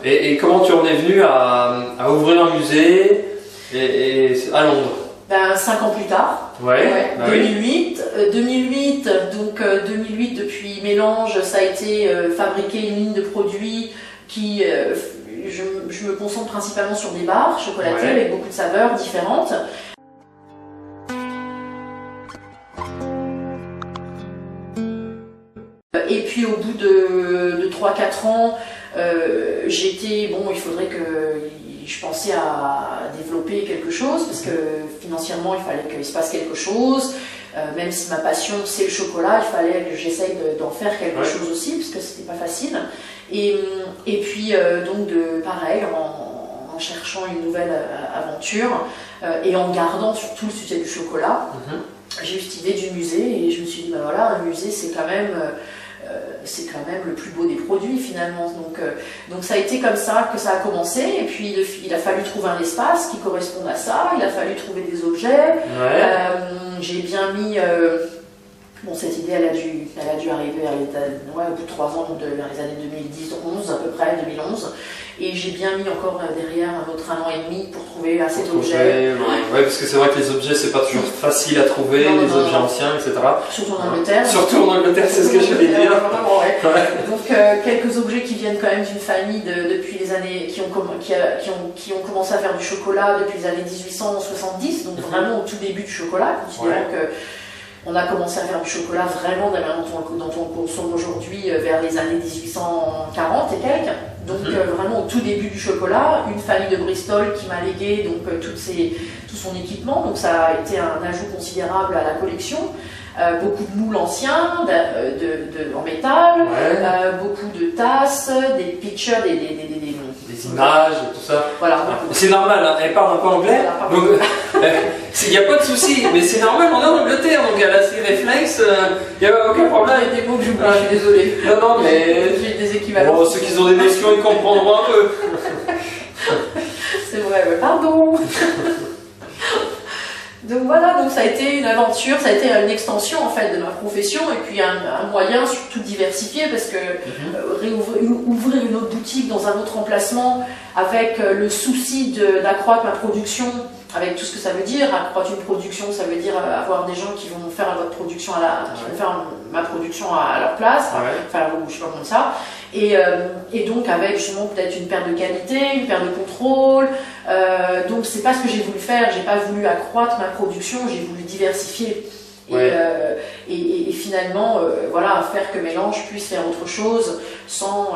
Et comment tu en es venu à ouvrir un musée à Londres? 5 ans plus tard, ouais, bah 2008. 2008, depuis Mélange, ça a été fabriquer une ligne de produits qui, je me concentre principalement sur des barres chocolatées avec beaucoup de saveurs différentes. Et puis au bout de 3-4 ans, j'étais, bon, il faudrait que je pensais à développer quelque chose parce que financièrement il fallait qu'il se passe quelque chose, même si ma passion c'est le chocolat, il fallait que j'essaye d'en faire quelque chose aussi parce que c'était pas facile. Et puis donc pareil, en cherchant une nouvelle aventure et en gardant surtout le sujet du chocolat, j'ai eu cette idée du musée et je me suis dit ben voilà, un musée c'est quand même le plus beau des produits finalement. Donc ça a été comme ça que ça a commencé, et puis il a fallu trouver un espace qui corresponde à ça, il a fallu trouver des objets. J'ai bien mis... bon, cette idée elle a dû arriver au bout de 3 ans, donc vers les années 2010-11 à peu près, 2011. Et j'ai bien mis encore derrière un autre 1 an et demi pour trouver assez d'objets. Ouais, parce que c'est vrai que les objets, c'est pas toujours facile à trouver, les objets anciens, etc. Surtout en Angleterre. Surtout en Angleterre, c'est ce que je voulais dire. Donc quelques objets qui viennent quand même d'une famille depuis les années, qui ont commencé à faire du chocolat depuis les années 1870, donc vraiment au tout début du chocolat, considérant que on a commencé à faire du chocolat vraiment de la manière dont on consomme aujourd'hui vers les années 1840 et quelques. Donc vraiment au tout début du chocolat, une famille de Bristol qui m'a légué donc tout son équipement, donc ça a été un ajout considérable à la collection. Beaucoup de moules anciens en métal, beaucoup de tasses, des pictures, des images, tout ça. Voilà. C'est normal, hein. Elle parle un peu anglais, donc il n'y a pas de souci, mais c'est normal, on est en Angleterre, donc elle a ses réflexes, il n'y a aucun problème. Il y a des mots que j'oublie, je suis désolée. Non, mais j'ai des équivalents. Bon, ceux qui ont des notions, ils comprendront un peu. C'est vrai, mais pardon. Donc voilà, donc ça a été une aventure, ça a été une extension en fait de ma profession, et puis un moyen surtout de diversifier, parce que ouvrir une autre boutique dans un autre emplacement avec le souci d'accroître ma production, avec tout ce que ça veut dire. Accroître une production, ça veut dire avoir des gens qui vont faire votre production qui vont faire ma production à leur place, enfin je sais pas comment ça. Et donc avec justement peut-être une perte de qualité, une perte de contrôle. Donc c'est pas ce que j'ai voulu faire. J'ai pas voulu accroître ma production, j'ai voulu diversifier. Et finalement, voilà, faire que Mélange puisse faire autre chose sans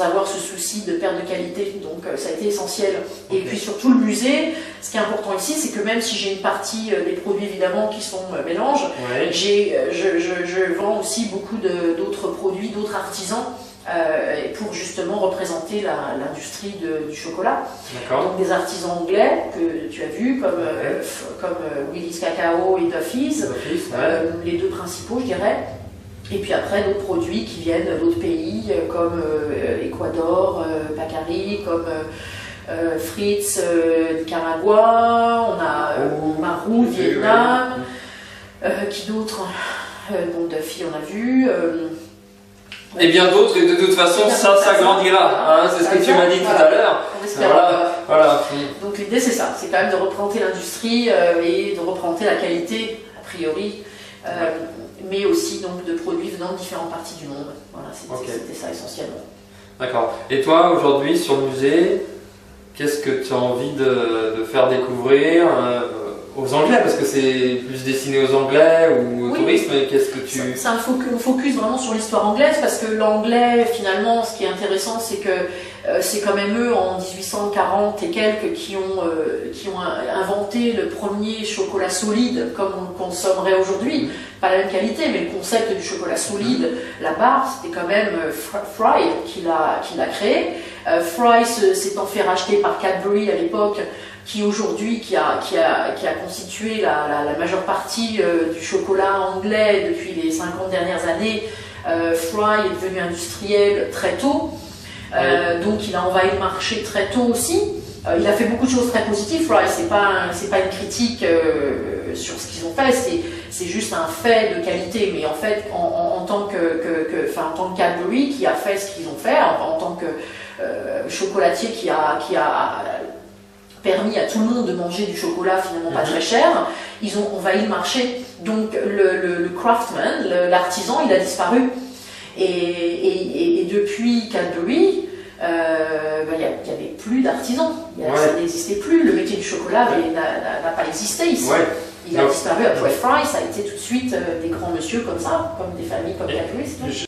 avoir ce souci de perte de qualité. Donc ça a été essentiel. Et puis surtout le musée, ce qui est important ici, c'est que même si j'ai une partie des produits évidemment qui sont Mélange, je vends aussi beaucoup d'autres produits, d'autres artisans, pour justement représenter l'industrie du chocolat. Donc des artisans anglais que tu as vus comme Willis Cacao et Duffy's, les deux principaux je dirais. Et puis après d'autres produits qui viennent d'autres pays comme Équateur, Pacari, comme Fritz, Nicaragua, on a Marou, Vietnam, qui d'autres, bon Duffy on a vu. Et bien d'autres, et de toute façon, ça grandira. Hein, c'est ce que tu m'as dit tout à l'heure. Voilà. Donc l'idée c'est ça, c'est quand même de représenter l'industrie et de représenter la qualité, a priori, mais aussi donc de produits venant de différentes parties du monde. Voilà, c'était ça essentiellement. D'accord. Et toi, aujourd'hui, sur le musée, qu'est-ce que tu as envie de faire découvrir aux Anglais, parce que c'est plus destiné aux Anglais ou aux touristes, mais qu'est-ce que tu... C'est un focus vraiment sur l'histoire anglaise, parce que l'anglais, finalement, ce qui est intéressant, c'est que c'est quand même eux, en 1840 et quelques, qui ont inventé le premier chocolat solide, comme on le consommerait aujourd'hui. Pas la même qualité, mais le concept du chocolat solide, la barre, c'était quand même Fry qui l'a créé. Fry s'étant fait racheter par Cadbury à l'époque, qui aujourd'hui qui a constitué la majeure partie du chocolat anglais depuis les 50 dernières années. Fry est devenu industriel très tôt, donc il a envahi le marché très tôt aussi. Il a fait beaucoup de choses très positives. Fry, c'est pas une critique sur ce qu'ils ont fait, c'est juste un fait de qualité. Mais en fait, en tant que Cadbury qui a fait ce qu'ils ont fait, en tant que chocolatier qui a permis à tout le monde de manger du chocolat finalement pas très cher, ils ont envahi le marché. Donc le craftsman, l'artisan, il a disparu. Et depuis Cadbury, il n'y avait plus d'artisans. Ça n'existait plus. Le métier du chocolat n'a pas existé ici. Il a disparu à Fry, ça a été tout de suite des grands monsieur comme ça, comme des familles comme Cadbury.